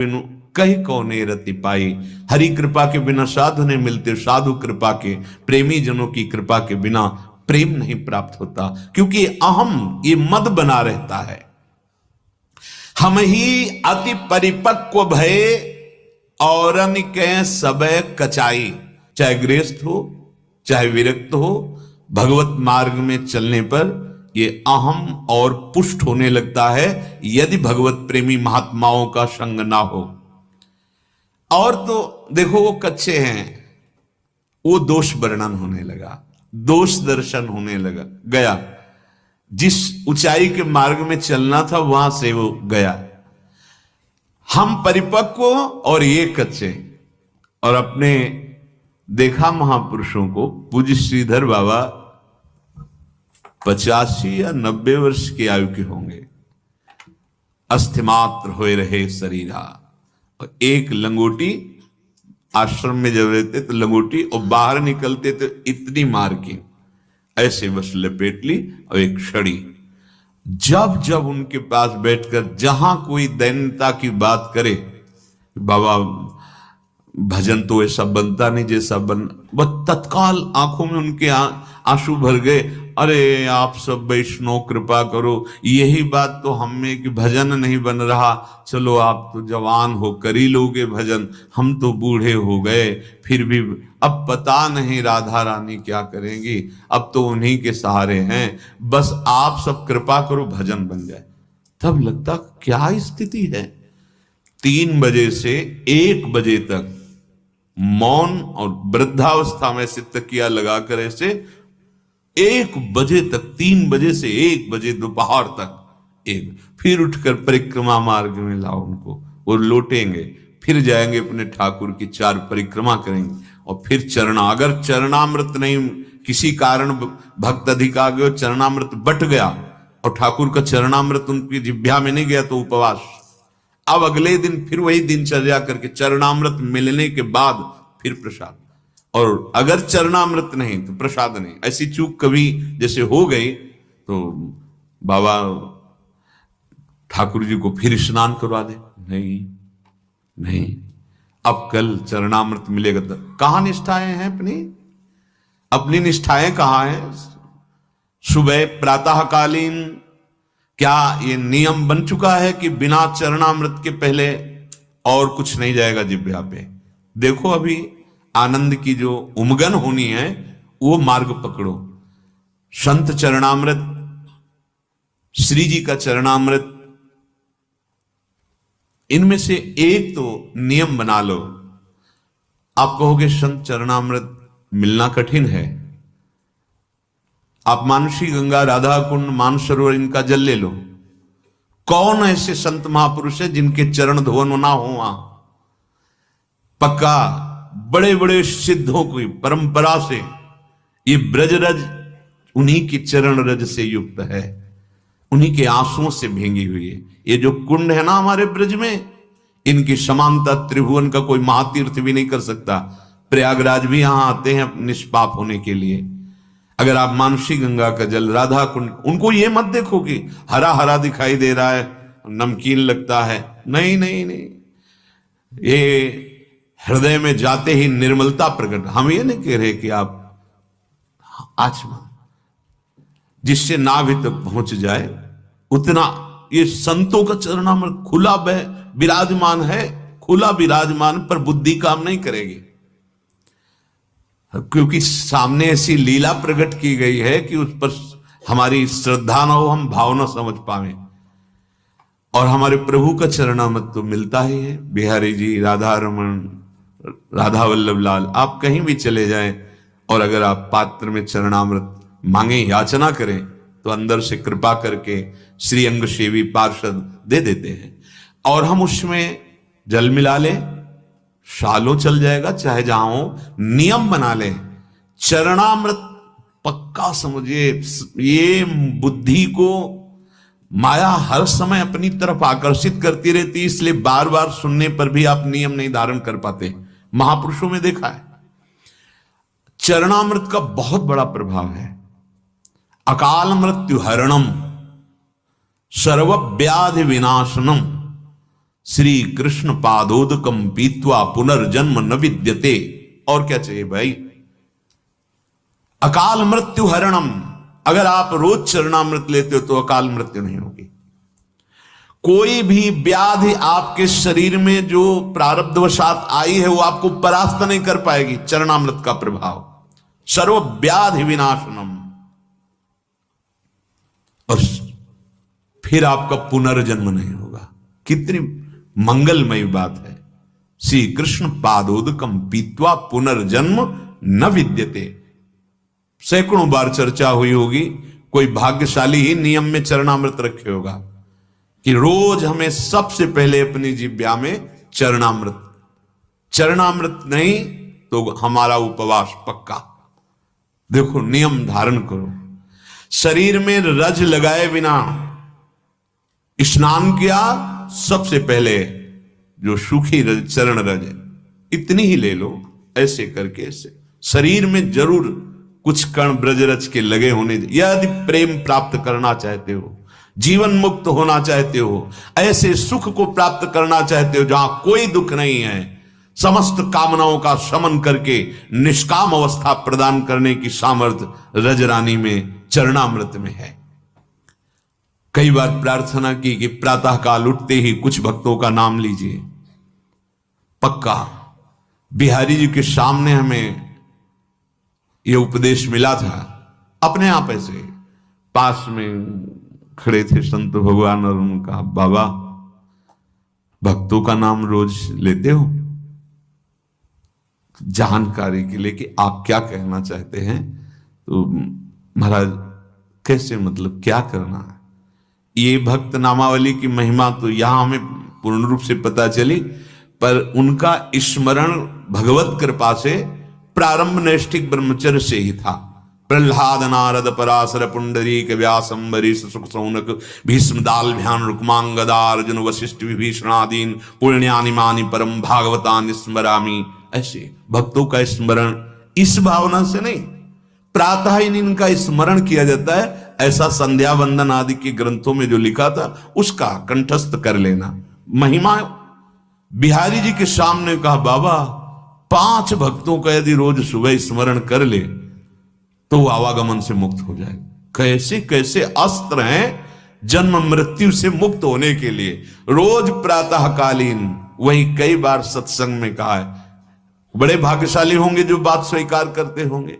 बिनु कही कौने रति पाई। हरि कृपा के बिना साधु नहीं मिलते, साधु कृपा के, प्रेमी जनों की कृपा के बिना प्रेम नहीं प्राप्त होता, क्योंकि अहम ये मद बना रहता है। हम ही अति परिपक्व भय औरन के सबे कचाई। चाहे गृहस्थ हो चाहे विरक्त हो, भगवत मार्ग में चलने पर ये अहम और पुष्ट होने लगता है यदि भगवत प्रेमी महात्माओं का संग ना हो। और तो देखो वो कच्चे हैं, वो दोष वर्णन होने लगा, दोष दर्शन होने लगा, गया जिस ऊंचाई के मार्ग में चलना था वहां से वो गया। हम परिपक्व और ये कच्चे। और अपने देखा महापुरुषों को, पूज्य श्रीधर बाबा 85 या 90 वर्ष की आयु के होंगे, अस्थिमात्र होए रहे शरीरा, और एक लंगोटी, आश्रम में जब रहते तो लंगोटी, और बाहर निकलते तो इतनी मार की ऐसे बस लपेट ली, और एक छड़ी। जब जब उनके पास बैठकर जहां कोई दैन्यता की बात करे, बाबा भजन तो ऐसा बनता नहीं जैसा बन, वह तत्काल आंखों में उनके आंसू भर गए। अरे आप सब वैष्णव कृपा करो, यही बात तो हम में कि भजन नहीं बन रहा, चलो आप तो जवान हो कर ही लोगे भजन, हम तो बूढ़े हो गए, फिर भी अब पता नहीं राधा रानी क्या करेंगी, अब तो उन्हीं के सहारे हैं, बस आप सब कृपा करो भजन बन जाए। तब लगता क्या स्थिति है। 3 बजे से 1 बजे तक मौन, और वृद्धावस्था में से तकिया लगाकर ऐसे 1 बजे तक, 3 बजे से 1 बजे दोपहर तक एक, फिर उठकर परिक्रमा मार्ग में लाओ उनको, वो लौटेंगे, फिर जाएंगे अपने ठाकुर की 4 परिक्रमा करेंगे, और फिर चरणा, अगर चरणामृत नहीं, किसी कारण भक्त अधिक आ गए, चरणामृत बट गया और ठाकुर का चरणामृत उनकी जिह्वा में नहीं गया तो उपवास। अब अगले दिन फिर वही दिनचर्या करके चरणामृत मिलने के बाद फिर प्रसाद, और अगर चरणामृत नहीं तो प्रसाद नहीं। ऐसी चूक कभी जैसे हो गई तो बाबा ठाकुर जी को फिर स्नान करवा दे, नहीं नहीं, अब कल चरणामृत मिलेगा। तो कहां निष्ठाएं हैं अपनी निष्ठाएं कहां हैं? सुबह प्रातःकालीन क्या ये नियम बन चुका है कि बिना चरणामृत के पहले और कुछ नहीं जाएगा जिह्वा पे? देखो अभी आनंद की जो उमगन होनी है वो मार्ग पकड़ो। संत चरणामृत, श्री जी का चरणामृत, इनमें से एक तो नियम बना लो। आप कहोगे संत चरणामृत मिलना कठिन है, आप मानसी गंगा, राधा कुंड, मानसरोवर इनका जल ले लो। कौन ऐसे संत महापुरुष है जिनके चरण धोवन ना हो? वहां पक्का बड़े बड़े सिद्धों की परंपरा से ये ब्रज रज उन्हीं की चरण रज से युक्त है, उन्हीं के आंसुओं से भींगी हुई है। ये जो कुंड है ना हमारे ब्रज में, इनकी समानता त्रिभुवन का कोई महातीर्थ भी नहीं कर सकता। प्रयागराज भी यहां आते हैं निष्पाप होने के लिए। अगर आप मानसी गंगा का जल, राधा कुंड, उनको ये मत देखो कि हरा हरा दिखाई दे रहा है, नमकीन लगता है, नहीं नहीं नहीं, ये हृदय में जाते ही निर्मलता प्रकट। हम ये नहीं कह रहे कि आप आचमन जिससे नाभि तक पहुंच जाए उतना, ये संतों का चरणामृत खुला विराजमान है, खुला विराजमान, पर बुद्धि काम नहीं करेगी, क्योंकि सामने ऐसी लीला प्रकट की गई है कि उस पर हमारी श्रद्धा ना हो, हम भावना समझ पाए। और हमारे प्रभु का चरणामृत तो मिलता ही है। बिहारी जी, राधा रमन, राधा वल्लभ लाल, आप कहीं भी चले जाएं और अगर आप पात्र में चरणामृत मांगे, याचना करें, तो अंदर से कृपा करके श्री अंग सेवी पार्षद दे देते हैं, और हम उसमें जल मिला लें, सालों चल जाएगा, चाहे जहां हो। नियम बना ले, चरणामृत पक्का समझिए। ये बुद्धि को माया हर समय अपनी तरफ आकर्षित करती रहती, इसलिए बार बार सुनने पर भी आप नियम नहीं धारण कर पाते। महापुरुषों में देखा है चरणामृत का बहुत बड़ा प्रभाव है। अकाल मृत्यु हरणम, सर्व व्याधि विनाशनम, श्री कृष्ण पादोदकम पीत्वा पुनर्जन्म न विद्यते। और क्या चाहिए भाई? अकाल मृत्यु हरणम, अगर आप रोज चरणामृत लेते हो तो अकाल मृत्यु नहीं होगी। कोई भी व्याधि आपके शरीर में जो प्रारब्धवशात आई है वो आपको परास्त नहीं कर पाएगी, चरणामृत का प्रभाव। सर्व व्याधि विनाशनम। और फिर आपका पुनर्जन्म नहीं होगा। कितनी मंगलमयी बात है। श्री कृष्ण पादोदकम पीत्वा पुनर्जन्म न विद्यते। सैकड़ों बार चर्चा हुई होगी। कोई भाग्यशाली ही नियम में चरणामृत रखे होगा कि रोज हमें सबसे पहले अपनी जिह्वा में चरणामृत नहीं तो हमारा उपवास पक्का। देखो, नियम धारण करो। शरीर में रज लगाए बिना स्नान किया, सबसे पहले जो सूखी रज, चरण रज है, इतनी ही ले लो। ऐसे करके ऐसे शरीर में जरूर कुछ कण ब्रजरज के लगे होने। यदि प्रेम प्राप्त करना चाहते हो, जीवन मुक्त होना चाहते हो, ऐसे सुख को प्राप्त करना चाहते हो जहां कोई दुख नहीं है, समस्त कामनाओं का शमन करके निष्काम अवस्था प्रदान करने की सामर्थ्य रजरानी में, चरणामृत में है। कई बार प्रार्थना की कि प्रातः काल उठते ही कुछ भक्तों का नाम लीजिए। पक्का बिहारी जी के सामने हमें यह उपदेश मिला था। अपने आप ऐसे पास में खड़े थे संत भगवान और उन्होंने कहा, बाबा भक्तों का नाम रोज लेते हो? जानकारी के लिए कि आप क्या कहना चाहते हैं। तो महाराज कैसे, मतलब क्या करना है? ये भक्त नामावली की महिमा तो यहां हमें पूर्ण रूप से पता चली, पर उनका स्मरण भगवत कृपा से प्रारंभ नैष्ठिक ब्रह्मचर्य से ही था। प्रहलाद नारद पराशर पुंडरीक व्यास अम्बरीश सुख सौनक भीष्म दाल्भ्यान रुक्मांगदा अर्जुन वशिष्ठ विभीषणादीन पुण्यानि मानि परम भागवतानि स्मरामि। ऐसे भक्तों का स्मरण इस भावना से नहीं, प्रातः इनका स्मरण किया जाता है, ऐसा संध्या वंदन आदि के ग्रंथों में जो लिखा था उसका कंठस्थ कर लेना। महिमा बिहारी जी के सामने कहा, बाबा 5 भक्तों का यदि रोज सुबह स्मरण कर ले तो वो आवागमन से मुक्त हो जाए। कैसे कैसे अस्त्र हैं जन्म मृत्यु से मुक्त होने के लिए। रोज प्रातःकालीन, वही कई बार सत्संग में कहा है, बड़े भाग्यशाली होंगे जो बात स्वीकार करते होंगे।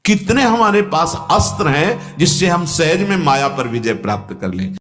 कितने हमारे पास अस्त्र हैं जिससे हम सहज में माया पर विजय प्राप्त कर लें।